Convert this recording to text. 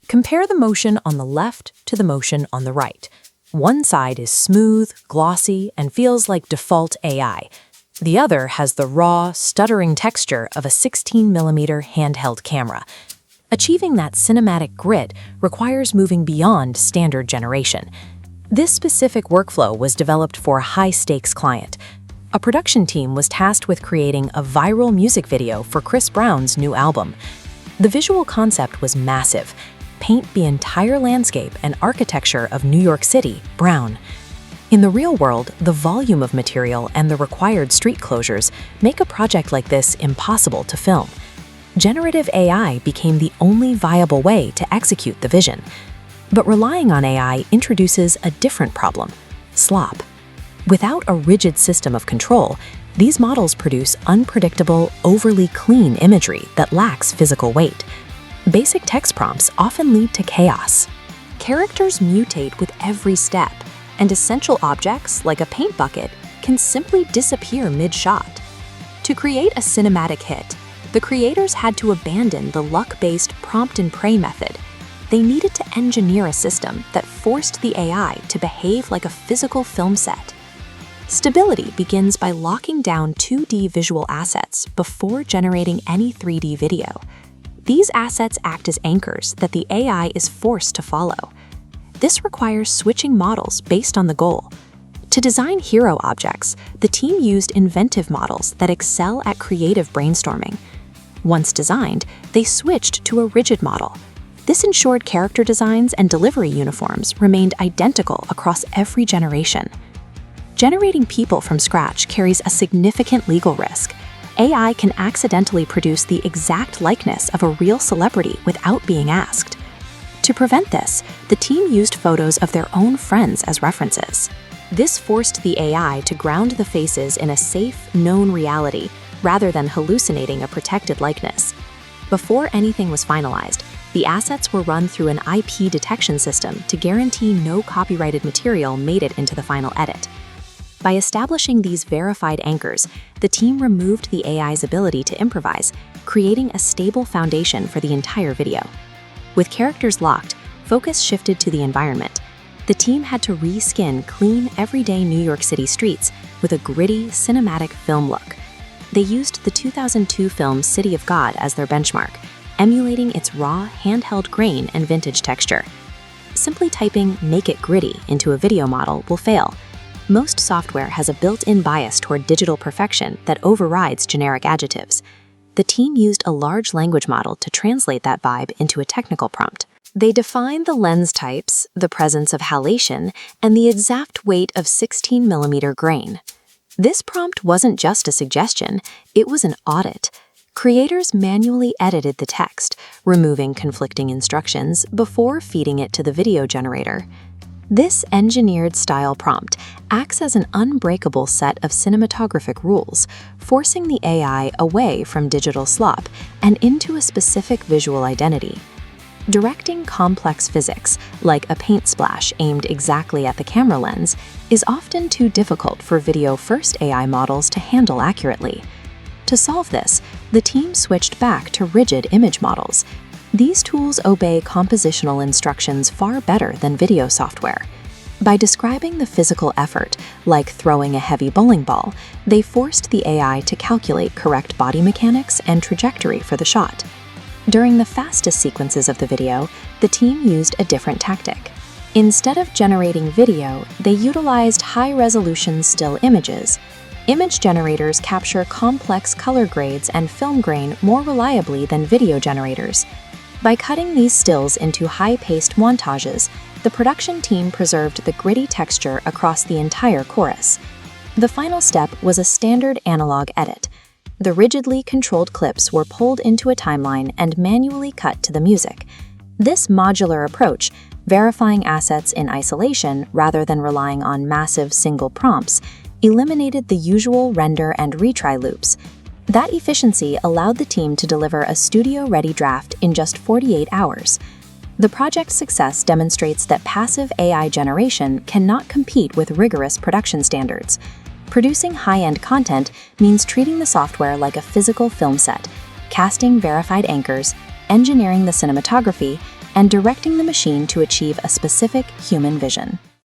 Compare the motion on the left to the motion on the right. One side is smooth, glossy, and feels like default AI. The other has the raw, stuttering texture of a 16mm handheld camera. Achieving that cinematic grit requires moving beyond standard generation. This specific workflow was developed for a high-stakes client. A production team was tasked with creating a viral music video for Chris Brown's new album. The visual concept was massive: paint the entire landscape and architecture of New York City brown. In the real world, the volume of material and the required street closures make a project like this impossible to film. Generative AI became the only viable way to execute the vision. But relying on AI introduces a different problem: slop. Without a rigid system of control, these models produce unpredictable, overly clean imagery that lacks physical weight. Basic text prompts often lead to chaos. Characters mutate with every step, and essential objects, like a paint bucket, can simply disappear mid-shot. To create a cinematic hit, the creators had to abandon the luck-based prompt and pray method. They needed to engineer a system that forced the AI to behave like a physical film set. Stability begins by locking down 2D visual assets before generating any 3D video. These assets act as anchors that the AI is forced to follow. This requires switching models based on the goal. To design hero objects, the team used inventive models that excel at creative brainstorming. Once designed, they switched to a rigid model. This ensured character designs and delivery uniforms remained identical across every generation. Generating people from scratch carries a significant legal risk. AI can accidentally produce the exact likeness of a real celebrity without being asked. To prevent this, the team used photos of their own friends as references. This forced the AI to ground the faces in a safe, known reality, rather than hallucinating a protected likeness. Before anything was finalized, the assets were run through an IP detection system to guarantee no copyrighted material made it into the final edit. By establishing these verified anchors, the team removed the AI's ability to improvise, creating a stable foundation for the entire video. With characters locked, focus shifted to the environment. The team had to reskin clean, everyday New York City streets with a gritty, cinematic film look. They used the 2002 film City of God as their benchmark, emulating its raw, handheld grain and vintage texture. Simply typing "make it gritty" into a video model will fail. Most software has a built-in bias toward digital perfection that overrides generic adjectives. The team used a large language model to translate that vibe into a technical prompt. They defined the lens types, the presence of halation, and the exact weight of 16mm grain. This prompt wasn't just a suggestion, it was an audit. Creators manually edited the text, removing conflicting instructions before feeding it to the video generator. This engineered style prompt acts as an unbreakable set of cinematographic rules, forcing the AI away from digital slop and into a specific visual identity. Directing complex physics, like a paint splash aimed exactly at the camera lens, is often too difficult for video-first AI models to handle accurately. To solve this, the team switched back to rigid image models. These tools obey compositional instructions far better than video software. By describing the physical effort, like throwing a heavy bowling ball, they forced the AI to calculate correct body mechanics and trajectory for the shot. During the fastest sequences of the video, the team used a different tactic. Instead of generating video, they utilized high-resolution still images. Image generators capture complex color grades and film grain more reliably than video generators. By cutting these stills into high-paced montages, the production team preserved the gritty texture across the entire chorus. The final step was a standard analog edit. The rigidly controlled clips were pulled into a timeline and manually cut to the music. This modular approach, verifying assets in isolation rather than relying on massive single prompts, eliminated the usual render and retry loops. That efficiency allowed the team to deliver a studio-ready draft in just 48 hours. The project's success demonstrates that passive AI generation cannot compete with rigorous production standards. Producing high-end content means treating the software like a physical film set, casting verified anchors, engineering the cinematography, and directing the machine to achieve a specific human vision.